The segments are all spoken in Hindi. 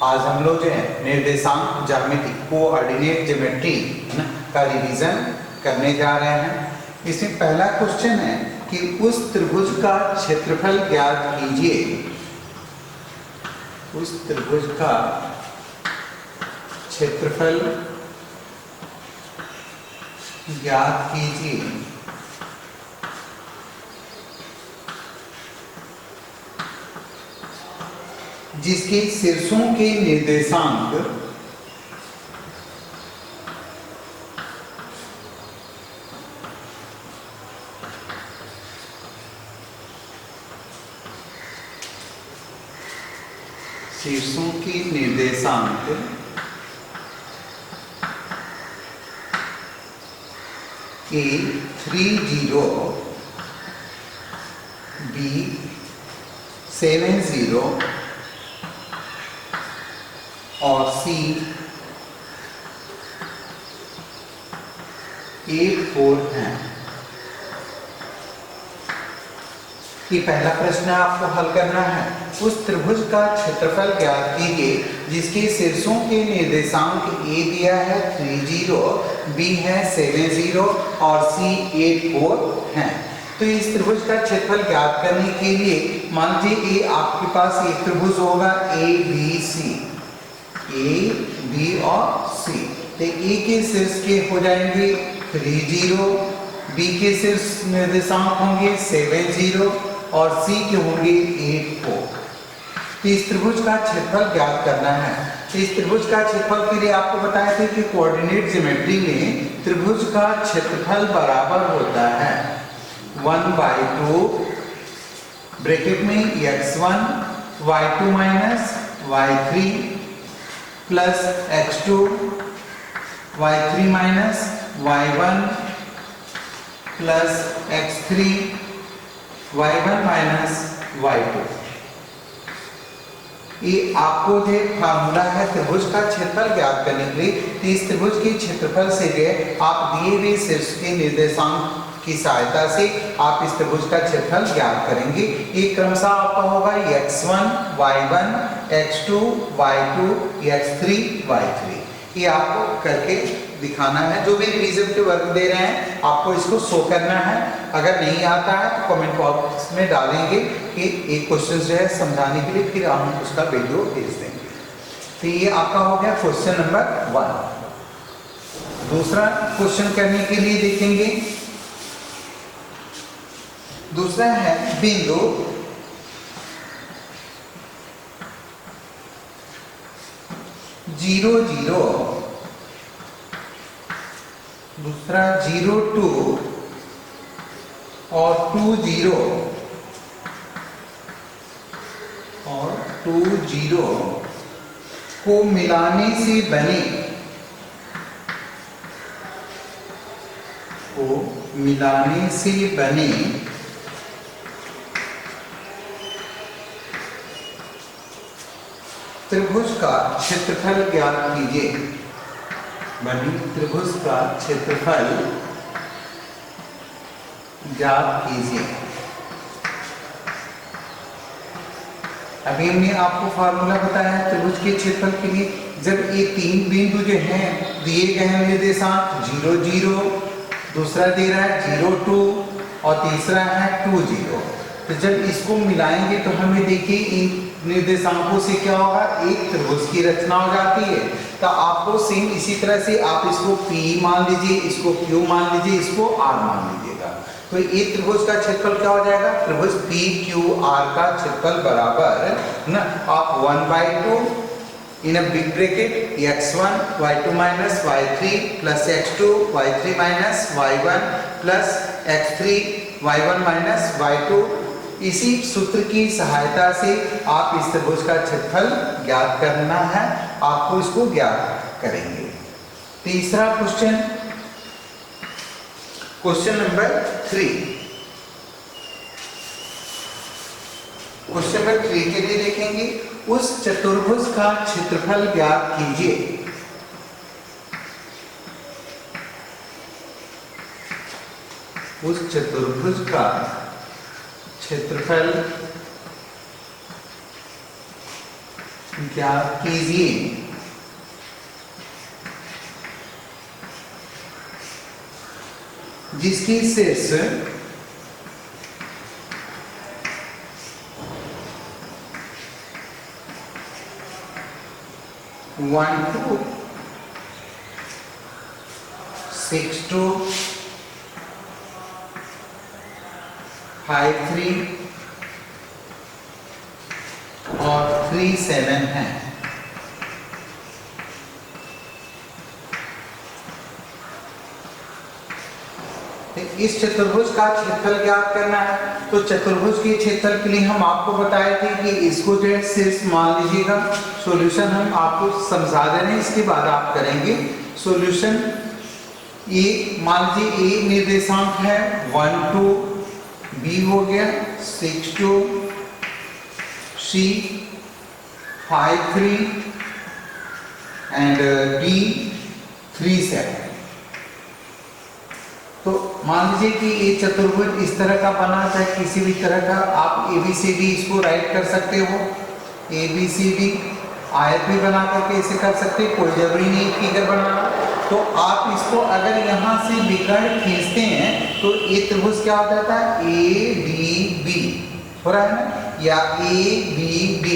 आज हम लोग जो है निर्देशांक ज्यामिति कोऑर्डिनेट ज्योमेट्री है ना का रिवीजन करने जा रहे हैं। इसमें पहला क्वेश्चन है कि उस त्रिभुज का क्षेत्रफल ज्ञात कीजिए। उस त्रिभुज का क्षेत्रफल ज्ञात कीजिए जिसके शीर्षों के निर्देशांक A 30 B 70 और C 84 हैं। ये पहला प्रश्न आपको हल करना है। उस त्रिभुज का क्षेत्रफल ज्ञात कीजिए जिसके शीर्षों के निर्देशांक A दिया है 30, B है 70 और C 84 हैं। तो इस त्रिभुज का क्षेत्रफल ज्ञात करने के लिए मान लीजिए आपके पास एक त्रिभुज होगा A B और C। तो A के शीर्ष के हो जाएंगे 30, B के शीर्ष निर्देशांक होंगे 70 और C के होंगे 84। तो इस त्रिभुज का क्षेत्रफल ज्ञात करना है। तो इस त्रिभुज का क्षेत्रफल के लिए आपको बताया था कि कोऑर्डिनेट ज्योमेट्री में त्रिभुज का क्षेत्रफल बराबर होता है 1/2 ब्रैकेट में x1 y2 minus y3 plus x2 y3 minus y1 plus x3 y1 minus y2। ये आपको जो फार्मूला है त्रिभुज का क्षेत्रफल ज्ञात करने के लिए। तो इस त्रिभुज के क्षेत्रफल से जो आप दिए हुए शीर्ष के निर्देशांक की सहायता से आप इस त्रिभुज का क्षेत्रफल ज्ञात करेंगे। एक क्रमशः आपका होगा x1 y1 x2 y2 x3 y3। ये आपको करके दिखाना है। जो भी रिवीजन के वर्क दे रहे हैं आपको इसको शो करना है। अगर नहीं आता है तो कमेंट बॉक्स में डालेंगे कि एक क्वेश्चन जो है समझाने के लिए, फिर हम उसका वीडियो भेज देंगे। तो ये आपका हो गया क्वेश्चन नंबर 1। दूसरा क्वेश्चन करने के लिए देखेंगे। दूसरा है बिंदु जीरो जीरो, दूसरा 02 और 20 और 20 को मिलाने से बने त्रिभुज का क्षेत्रफल ज्ञात कीजिए। त्रिभुज का क्षेत्रफल ज्ञात कीजिए। अभी हमने आपको फार्मूला बताया है त्रिभुज के क्षेत्रफल के लिए। जब ये तीन बिंदु जो हैं दिए गए हैं निर्देशांक 00, दूसरा दे रहा है 02 और तीसरा है 20। तो जब इसको मिलाएंगे तो हमें देखिए इन निर्देशांकों से क्या होगा, एक त्रिभुज की रचना हो जाती है। तो आपको सेम इसी तरह से आप इसको P मान लीजिए, इसको Q मान लीजिए, इसको R मान लीजिएगा। तो ये त्रिभुज का क्षेत्रफल क्या हो जाएगा, त्रिभुज PQR का क्षेत्रफल बराबर ना आप 1/2 in a big bracket x1 y2 minus y3 plus x2 y3 minus y1 plus x3 y1 minus y2। इसी सूत्र की सहायता से आप इस त्रिभुज का क्षेत्रफल ज्ञात करना है। आपको इसको ज्ञात करेंगे। तीसरा question, question number 3। Question number 3 के लिए देखेंगे उस चतुर्भुज का क्षेत्रफल ज्ञात कीजिए। उस चतुर्भुज का क्षेत्रफल ज्ञात कीजिए जिसकी शीर्ष 1 2 6 2 5 3 और 3 7 है। इस चतुर्भुज का क्षेत्रफल ज्ञात करना है। तो चतुर्भुज के क्षेत्रफल के लिए हम आपको बताए थे कि इसको जो है सिर्फ मान लीजिएगा। सॉल्यूशन हम आपको समझा दे रहे हैं, इसके बाद आप करेंगे सॉल्यूशन। ए मान लीजिए ए निर्देशांक है 1 2, बी हो गया 6 2, सी 5 3 एंड डी 3 7। तो मान लीजिए कि ये चतुर्भुज इस तरह का बना, चाहे किसी भी तरह का आप ABCD इसको राइट कर सकते हो। ABCD आयत भी बना करके इसे कर सकते हैं, कोई जरूरी नहीं फिगर बनाना। तो आप इसको अगर यहाँ से विकर्ण खींचते हैं तो ये त्रिभुज क्या हो जाता है ADB हो रहा है ना, या ABD।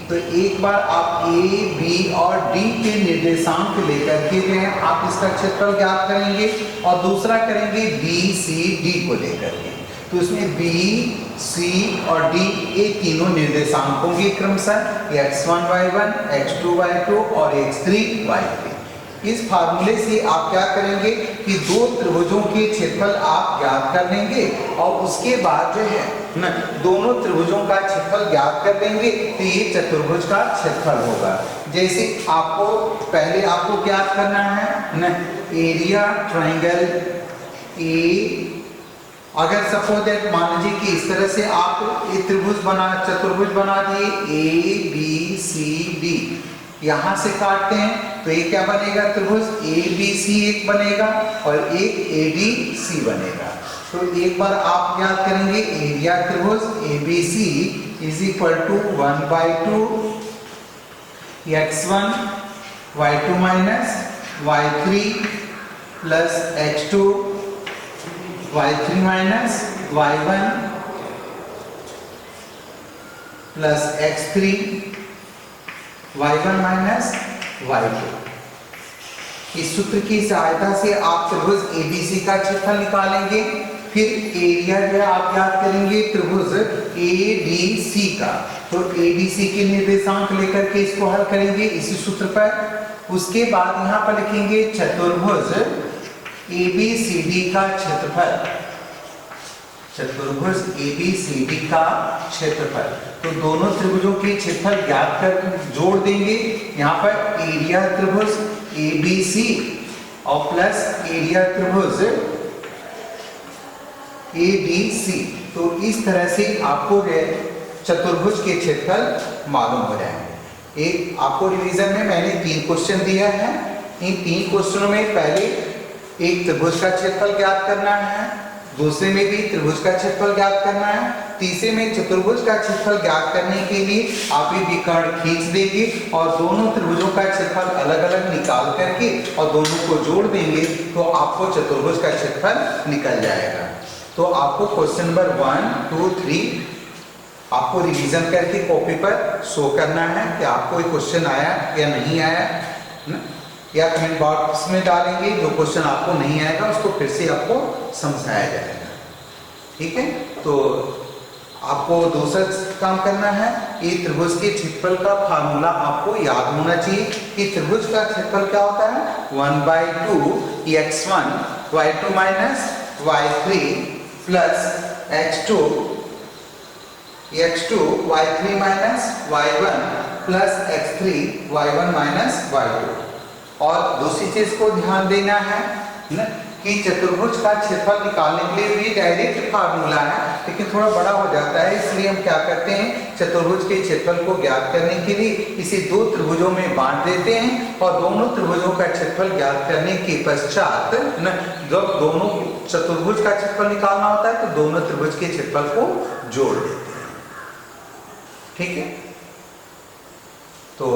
तो एक बार आप A, B और D के निर्देशांक लेकर के जो है आप इसका क्षेत्रफल ज्ञात करेंगे, और दूसरा करेंगे B, C, D को लेकर के। तो इसमें B, C और D ये तीनों निर्देशांक होंगे क्रमशः x1 y1, x2 y2 और x3 y3। इस फार्मूले से आप क्या करेंगे कि दो त्रिभुजों के क्षेत्रफल आप ज्ञात कर लेंगे, और उसके बाद जो है ना दोनों त्रिभुजों का क्षेत्रफल ज्ञात कर लेंगे, तो ये चतुर्भुज का क्षेत्रफल होगा। जैसे आपको पहले आपको ज्ञात करना है ना एरिया ट्रायंगल ए। अगर सपोज दैट मान लीजिए कि इस तरह से आप एक त्रिभुज बना चतुर्भुज बना दिए ABCD, यहाँ से काटते हैं तो ये क्या बनेगा त्रिभुज ABC एक बनेगा और एक ADC बनेगा। तो एक बार आप याद करेंगे एरिया त्रिभुज ABC is equal to 1/2 x1 y2 minus y3 plus x2 y3 minus y1 plus x3 y1 minus y2। इस सूत्र की सहायता से आप त्रिभुज ABC का क्षेत्रफल निकालेंगे। फिर एरिया जो है आप याद करेंगे त्रिभुज ADC का, तो ADC के निर्देशांक लेकर के इसको हल करेंगे इसी सूत्र पर। उसके बाद यहाँ पर लिखेंगे चतुर्भुज ABCD का क्षेत्रफल, चतुर्भुज ABCD का क्षेत्रफल। तो दोनों त्रिभुजों के क्षेत्रफल ज्ञात कर जोड़ देंगे। यहाँ पर एरिया त्रिभुज ABC और प्लस एरिया त्रिभुज ADC। तो इस तरह से आपको चतुर्भुज के क्षेत्रफल मालूम हो जाएंगे। एक आपको रिवीजन में मैंने 3 क्वेश्चन दिया है। इन 3 क्वेश्चनों में पहले एक त्रिभुज का क्षेत्रफल ज्ञात करना है, दूसरे में भी त्रिभुज का क्षेत्रफल ज्ञात करना है, तीसरे में चतुर्भुज का क्षेत्रफल ज्ञात करने के लिए आप ये विकर्ण खींच देंगे और दोनों त्रिभुजों का क्षेत्रफल अलग अलग निकाल करके और दोनों को जोड़ देंगे, तो आपको चतुर्भुज का क्षेत्रफल निकल जाएगा। तो आपको क्वेश्चन नंबर 1 2 3 आपको रिवीजन करके कॉपी पर शो करना है कि आपको ये क्वेश्चन आया या नहीं आया ना? या कमेंट बॉक्स में डालेंगे। जो क्वेश्चन आपको नहीं आएगा उसको फिर से आपको समझाया जाएगा। ठीक है, तो आपको दूसरा काम करना है, ये त्रिभुज के क्षेत्रफल का फार्मूला आपको याद होना चाहिए कि त्रिभुज का क्षेत्रफल क्या होता है 1/2 x1 y2 minus y3 plus x2 y3 minus y1 plus x3 y1 minus y2। और दूसरी चीज को ध्यान देना है ना कि चतुर्भुज का क्षेत्रफल निकालने के लिए भी डायरेक्ट फार्मूला है, लेकिन थोड़ा बड़ा हो जाता है, इसलिए हम क्या करते हैं चतुर्भुज के क्षेत्रफल को ज्ञात करने के लिए इसे 2 त्रिभुजों में बांट देते हैं और दोनों त्रिभुजों का क्षेत्रफल ज्ञात करने के पश्चात न जब दोनों चतुर्भुज का क्षेत्रफल निकालना होता है तो दोनों त्रिभुज के क्षेत्रफल को जोड़ देते हैं। ठीक है, तो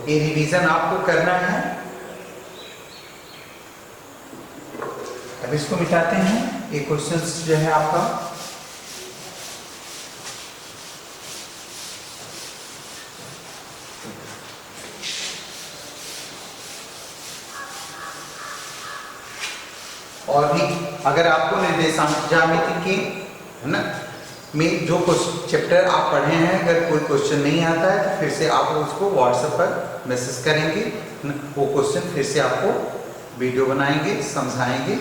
ये रिवीजन आपको करना है। अब इसको मिटाते हैं। ये क्वेश्चंस जो है आपका और भी अगर आपको निर्देशांक ज्यामिति के है ना में जो चैप्टर आप पढ़े हैं, अगर कोई क्वेश्चन नहीं आता है तो फिर से आप उसको व्हाट्सएप पर मैसेज करेंगे, वो क्वेश्चन फिर से आपको वीडियो बनाएंगे, समझाएंगे।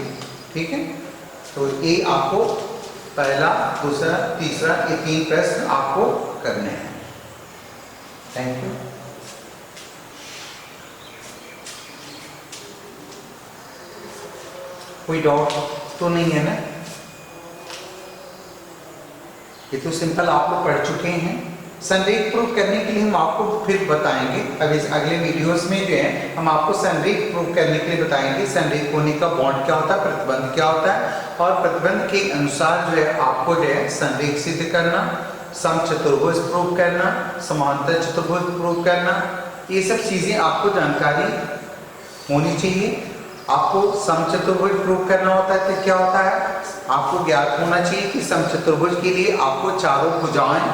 ठीक है, तो ये आपको पहला, दूसरा, तीसरा, ये 3 प्रश्न आपको करने हैं। Thank you. कोई डाउट तो नहीं है ना? ये तो सिंपल आप लोग पढ़ चुके हैं। संरेख प्रूफ करने के लिए हम आपको फिर बताएंगे, अब इस अगले वीडियोस में जो है हम आपको संरेख प्रूफ करने के लिए बताएंगे। संरेख होने का बॉन्ड क्या होता है, प्रतिबंध क्या होता है, और प्रतिबंध के अनुसार जो है आपको जो है संरेख सिद्ध करना, समचतुर्भुज प्रूफ करना, समांतर चतुर्भुज प्रूफ करना, ये सब चीजें आपको जानकारी होनी चाहिए। आपको समचतुर्भुज प्रूफ करना होता है तो क्या होता है, आपको ज्ञात होना चाहिए कि समचतुर्भुज के लिए आपको चारों भुजाएं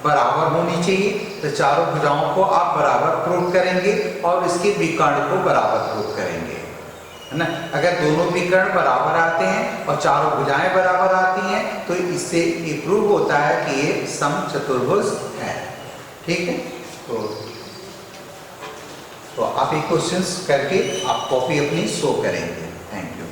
बराबर होनी चाहिए। तो चारों भुजाओं को आप बराबर प्रूफ करेंगे और इसके विकर्ण को बराबर प्रूफ करेंगे, है ना। अगर दोनों विकर्ण बराबर आते हैं और चारों भुजाएं बराबर आती हैं तो इससे ये प्रूव होता है कि ये समचतुर्भुज है। ठीक है, तो आप ये क्वेश्चंस करके आप कॉपी अपनी शो करेंगे। Thank you.